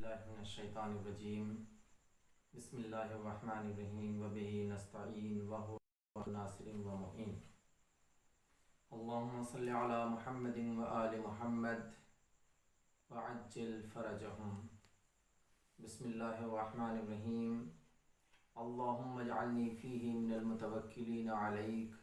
باللہ من الشیطان الرجیم بسم اللہ الرحمن الرحیم وبہ نستعین وہو ناصر و معین اللہم صلی علی محمد وآل محمد وعجل فرجہم بسم اللہ الرحمن الرحیم اللہم اجعلنی فیہ من المتوکلین علیک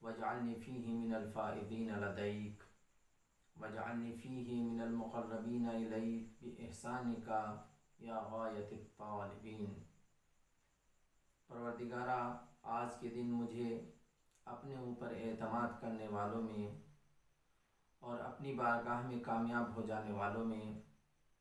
واجعلنی فیہ من الفائزین لدیک واجعلنی فیہ من المقربین الیک بإحسانک یا غایت الطالبین۔ پروردگارہ، آج کے دن مجھے اپنے اوپر اعتماد کرنے والوں میں اور اپنی بارگاہ میں کامیاب ہو جانے والوں میں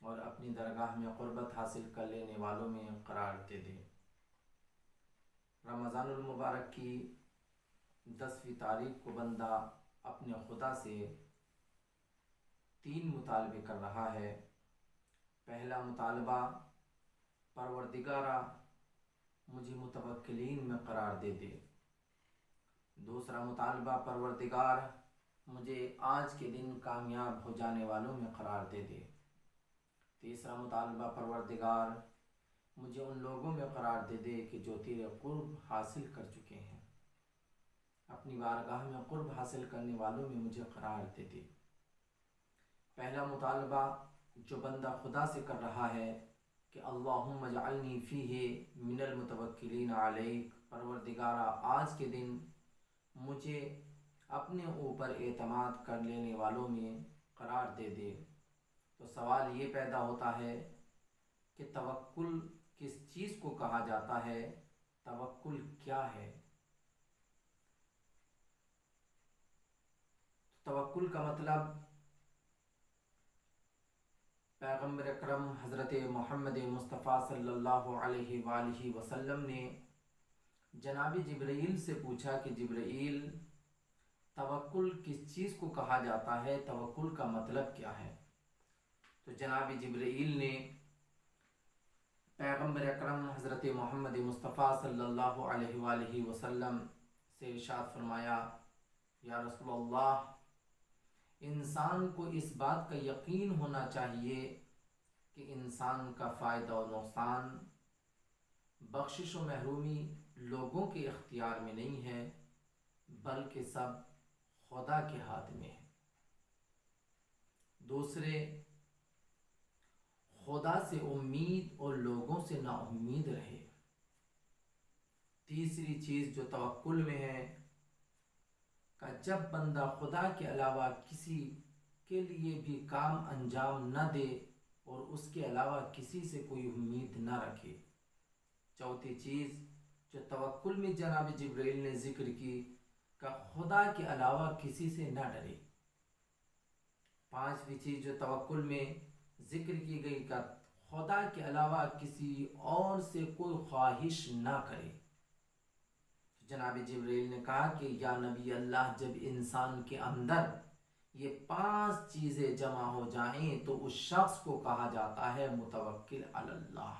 اور اپنی درگاہ میں قربت حاصل کر لینے والوں میں قرار دے دے۔ رمضان المبارک کی 10ویں تاریخ کو بندہ اپنے خدا سے 3 مطالبے کر رہا ہے۔ پہلا مطالبہ، پروردگارہ مجھے متوکلین میں قرار دے دے۔ دوسرا مطالبہ، پروردگار مجھے آج کے دن کامیاب ہو جانے والوں میں قرار دے دے۔ تیسرا مطالبہ، پروردگار مجھے ان لوگوں میں قرار دے دے کہ جو تیرے قرب حاصل کر چکے ہیں، اپنی بارگاہ میں قرب حاصل کرنے والوں میں مجھے قرار دے دے۔ پہلا مطالبہ جو بندہ خدا سے کر رہا ہے کہ اللہم اجعلنی فیہ من المتوکلین علیک، پروردگارہ آج کے دن مجھے اپنے اوپر اعتماد کر لینے والوں میں قرار دے دے، تو سوال یہ پیدا ہوتا ہے کہ توکل کس چیز کو کہا جاتا ہے؟ توکل کیا ہے؟ توکل کا مطلب پیغمبر اکرم حضرت محمد مصطفیٰ صلی اللہ علیہ وآلہ وسلم نے جناب جبرائیل سے پوچھا کہ جبرائیل، توکل کس چیز کو کہا جاتا ہے؟ توکل کا مطلب کیا ہے؟ تو جناب جبرائیل نے پیغمبر اکرم حضرت محمد مصطفیٰ صلی اللہ علیہ وآلہ وسلم سے ارشاد فرمایا، یا رسول اللہ، انسان کو اس بات کا یقین ہونا چاہیے کہ انسان کا فائدہ و نقصان، بخشش و محرومی لوگوں کے اختیار میں نہیں ہے، بلکہ سب خدا کے ہاتھ میں ہے۔ دوسرے، خدا سے امید اور لوگوں سے نا امید رہے۔ تیسری چیز جو توکل میں ہے کہ جب بندہ خدا کے علاوہ کسی کے لیے بھی کام انجام نہ دے اور اس کے علاوہ کسی سے کوئی امید نہ رکھے۔ چوتھی چیز جو توکل میں جناب جبرائیل نے ذکر کی کہ خدا کے علاوہ کسی سے نہ ڈرے۔ پانچویں چیز جو توکل میں ذکر کی گئی کہ خدا کے علاوہ کسی اور سے کوئی خواہش نہ کرے۔ جناب جبرائیل نے کہا کہ یا نبی اللہ، جب انسان کے اندر یہ 5 چیزیں جمع ہو جائیں تو اس شخص کو کہا جاتا ہے متوکل علی اللہ۔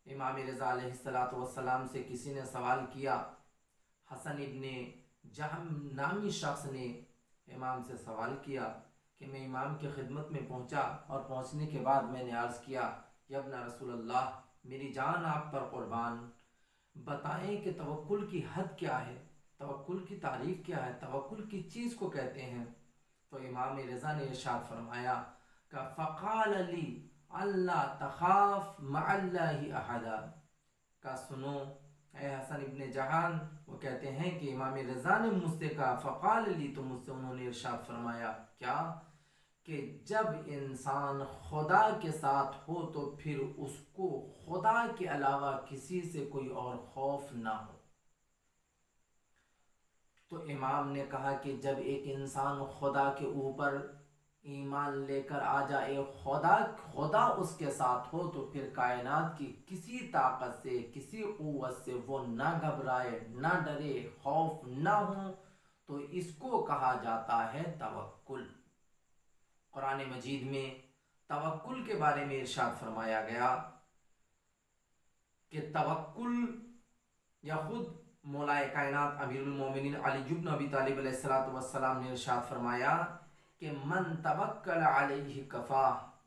امام رضا علیہ السلام سے کسی نے سوال کیا، حسن ابن جہم نامی شخص نے امام سے سوال کیا کہ میں امام کی خدمت میں پہنچا اور پہنچنے کے بعد میں نے عرض کیا، یا ابن رسول اللہ، میری جان آپ پر قربان، بتائیں کہ توکل کی حد کیا ہے، توکل کی تعریف کیا ہے، توکل کی چیز کو کہتے ہیں؟ تو امام رضا نے ارشاد فرمایا کہ فقال لی اللہ تخاف مع اللہ احدا، کا سنو اے حسن ابن جہان، وہ کہتے ہیں کہ امام رضا نے مجھ سے کہا فقال لی، تو مجھ سے انہوں نے ارشاد فرمایا کیا کہ جب انسان خدا کے ساتھ ہو تو پھر اس کو خدا کے علاوہ کسی سے کوئی اور خوف نہ ہو۔ تو امام نے کہا کہ جب ایک انسان خدا کے اوپر ایمان لے کر آ جائے، خدا اس کے ساتھ ہو، تو پھر کائنات کی کسی طاقت سے، کسی قوت سے وہ نہ گھبرائے، نہ ڈرے، خوف نہ ہو، تو اس کو کہا جاتا ہے توکل۔ قرآن مجید میں توکل کے بارے میں ارشاد فرمایا گیا کہ توکل، یا خود مولا کائنات امیر المومنین علی بن ابی طالب علیہ السلام نے ارشاد فرمایا کہ من توکل علیہ کفاہ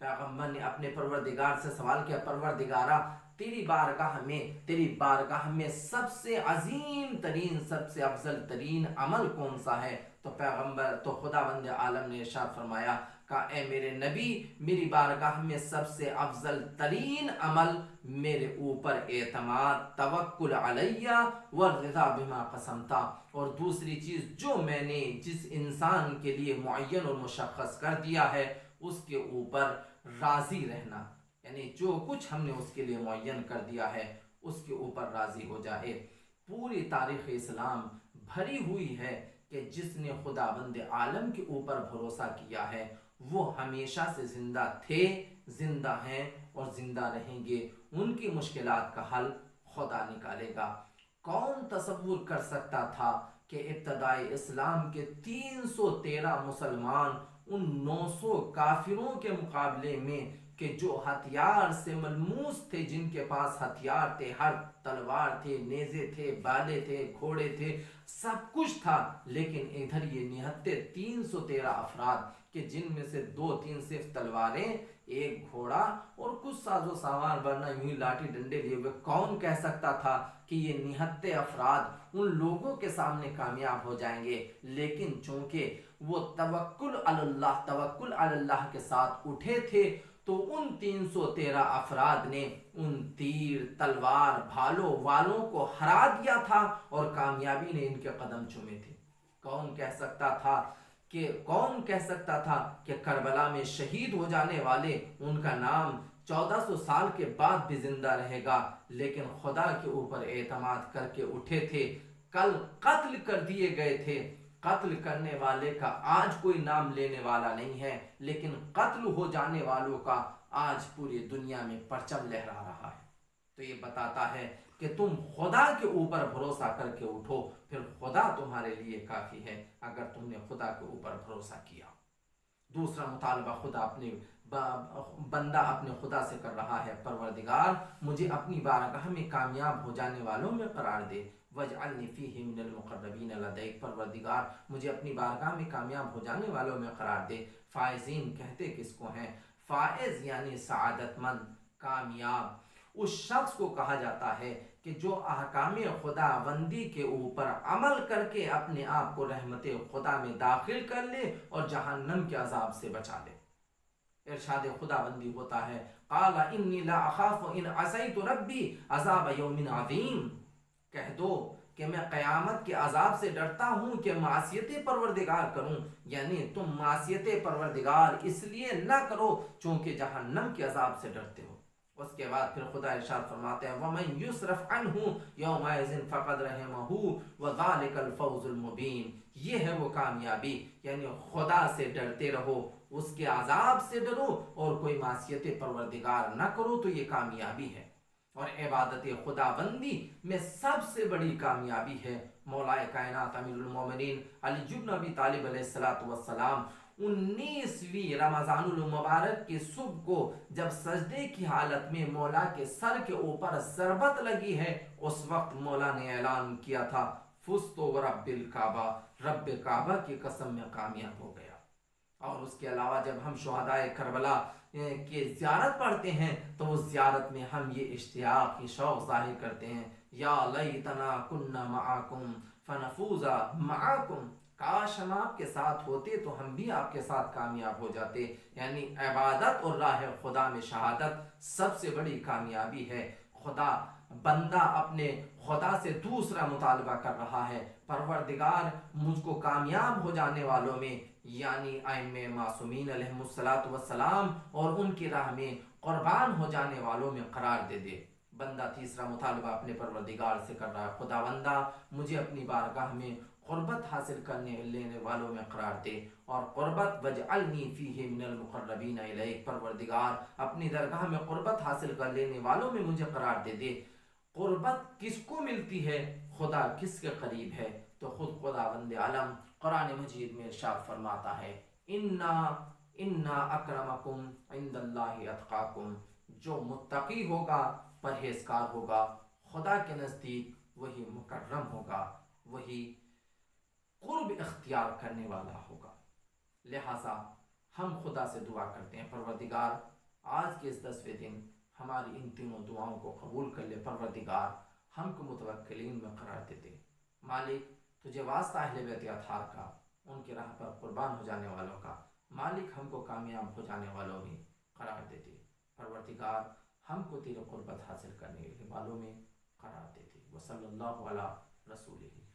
پیغمبر نے اپنے پروردگار سے سوال کیا، پروردگارا تیری بارگاہ میں سب سے عظیم ترین، سب سے افضل ترین عمل کون سا ہے؟ تو خداوند عالم نے ارشاد فرمایا، کہا اے میرے نبی، میری بارگاہ میں سب سے افضل ترین عمل میرے اوپر اعتماد، توکل علیہ والرضا بما قسمتا، اور دوسری چیز جو میں نے جس انسان کے لیے معین اور مشخص کر دیا ہے اس کے اوپر راضی رہنا، یعنی جو کچھ ہم نے اس کے لیے معین کر دیا ہے اس کے اوپر راضی ہو جائے۔ پوری تاریخ اسلام بھری ہوئی ہے کہ جس نے خداوند عالم کے اوپر بھروسہ کیا ہے وہ ہمیشہ سے زندہ تھے، زندہ ہیں اور زندہ رہیں گے۔ ان کی مشکلات کا حل خدا نکالے گا۔ کون تصور کر سکتا تھا کہ ابتدائی اسلام کے 313 مسلمان ان 900 کافروں کے مقابلے میں کہ جو ہتھیار سے ملموس تھے، جن کے پاس ہتھیار تھے، ہر تلوار تھے، نیزے تھے، بالے تھے، گھوڑے تھے، سب کچھ تھا، لیکن ادھر یہ نہتے 313 افراد کہ جن میں سے 2-3 صرف تلواریں، ایک گھوڑا اور کچھ ساز و سامان، ورنہ یوں ہی لاٹھی ڈنڈے لیے ہوئے کون کہہ سکتا تھا کہ یہ نہتے افراد ان لوگوں کے سامنے کامیاب ہو جائیں گے؟ لیکن چونکہ وہ توکل علی اللہ کے ساتھ اٹھے تھے تو ان 313 افراد نے ان تیر، تلوار، بھالوں والوں کو ہرا دیا تھا اور کامیابی نے ان کے قدم چومے تھے۔ کون کہہ سکتا تھا کہ کربلا میں شہید ہو جانے والے ان کا نام 1400 سال کے بعد بھی زندہ رہے گا؟ لیکن خدا کے اوپر اعتماد کر کے اٹھے تھے۔ کل قتل کر دیے گئے تھے، قتل کرنے والے کا آج کوئی نام لینے والا نہیں ہے، لیکن قتل ہو جانے والوں کا آج پوری دنیا میں پرچم لہرا رہا ہے۔ تو یہ بتاتا ہے کہ تم خدا کے اوپر بھروسہ کر کے اٹھو، پھر خدا تمہارے لیے کافی ہے اگر تم نے خدا کے اوپر بھروسہ کیا۔ دوسرا مطالبہ بندہ اپنے خدا سے کر رہا ہے، پروردگار مجھے اپنی بارگاہ میں کامیاب ہو جانے والوں میں قرار دے، وَاجْعَلْنِي فِيهِ مِنَ الْمُقَرَّبِينَ لَدَيْكَ، پروردگار مجھے اپنی بارگاہ میں کامیاب ہو جانے والوں میں قرار دے۔ فائزین کہتے کس کو ہیں؟ فائز یعنی سعادت مند، کامیاب اس شخص کو کہا جاتا ہے کہ جو احکام خداوندی کے اوپر عمل کر کے اپنے آپ کو رحمت خدا میں داخل کر لے اور جہنم کے عذاب سے بچا لے۔ ارشاد خداوندی ہوتا ہے، قال انی لا اخاف ان عصیت ربی عذاب یوم عظیم، کہہ دو کہ میں قیامت کے عذاب سے ڈرتا ہوں کہ معصیت پروردگار کروں، یعنی تم معصیت پروردگار اس لیے نہ کرو چونکہ جہنم کے عذاب سے ڈرتے ہو۔ اس کے بعد پھر خدا ارشاد فرماتے ہیں، وَمَن يُصْرَفْ عَنْهُ يَوْمَئِذٍ فَقَدْ رَحِمَهُ وَذَلِكَ الْفَوْزُ الْمُبِينُ، یہ ہے وہ کامیابی، یعنی خدا سے ڈرتے رہو، اس کے عذاب سے ڈرو اور کوئی معصیت پروردگار نہ کرو، تو یہ کامیابی ہے۔ اور عبادت خداوندی میں سب سے بڑی کامیابی ہے۔ مولا کائنات امیر المومنین علی بن ابی طالب علیہ السلام 19ویں رمضان المبارک کی صبح کو جب سجدے کی حالت میں مولا کے سر کے اوپر ضربت لگی ہے، اس وقت مولا نے اعلان کیا تھا، فزت ورب الکعبہ، رب کعبہ کی قسم میں کامیاب ہو گیا۔ اور اس کے علاوہ جب ہم شہدائے کربلا کی زیارت پڑھتے ہیں تو اس زیارت میں ہم یہ اشتیاق کی شوق ظاہر کرتے ہیں، یا لیتنا کننا معاکم فنفوز معاکم، کاش ہم آپ کے ساتھ ہوتے تو ہم بھی آپ کے ساتھ کامیاب ہو جاتے۔ یعنی عبادت اور راہ خدا میں شہادت سب سے بڑی کامیابی ہے۔ بندہ اپنے خدا سے دوسرا مطالبہ کر رہا ہے، پروردگار مجھ کو کامیاب ہو جانے والوں میں، یعنی ائمہ معصومین علیہم السلام اور ان کی راہ میں قربان ہو جانے والوں میں قرار دے۔ بندہ تیسرا مطالبہ اپنے پروردگار سے کر رہا ہے، خداوندہ مجھے اپنی بارگاہ میں قربت حاصل کرنے لینے والوں میں قرار دے، اور قربت وَاجْعَلْنِي فِيهِ مِنَ الْمُقَرَّبِينَ إِلَيْكَ، پروردگار اپنی درگاہ میں قربت حاصل کر لینے والوں میں مجھے قرار دے۔ قربت کس کو ملتی ہے؟ خدا کس کے قریب ہے؟ تو خود خداوند عالم قرآن مجید میں ارشاد فرماتا ہے، اِنَّا أَكْرَمَكُمْ عِنْدَ اللَّهِ أَتْقَاكُمْ، جو متقی ہوگا، پرہیزگار ہوگا، خدا کے نزدیک وہی مکرم ہوگا، وہی قرب اختیار کرنے والا ہوگا۔ لہٰذا ہم خدا سے دعا کرتے ہیں پروردگار آج کے اس 10ویں دن ہماری ان تینوں دعاؤں کو قبول کر لے پروردگار، ہم کو متوکلین میں قرار دے دے۔ مالک تجھے واسطہ اہل بیت اطہار کا، ان کی راہ پر قربان ہو جانے والوں کا، مالک ہم کو کامیاب ہو جانے والوں میں قرار دے دے پروردگار، ہم کو تیرے قربت حاصل کرنے والوں میں قرار دے دے۔ وصلی اللہ علی رسولہ۔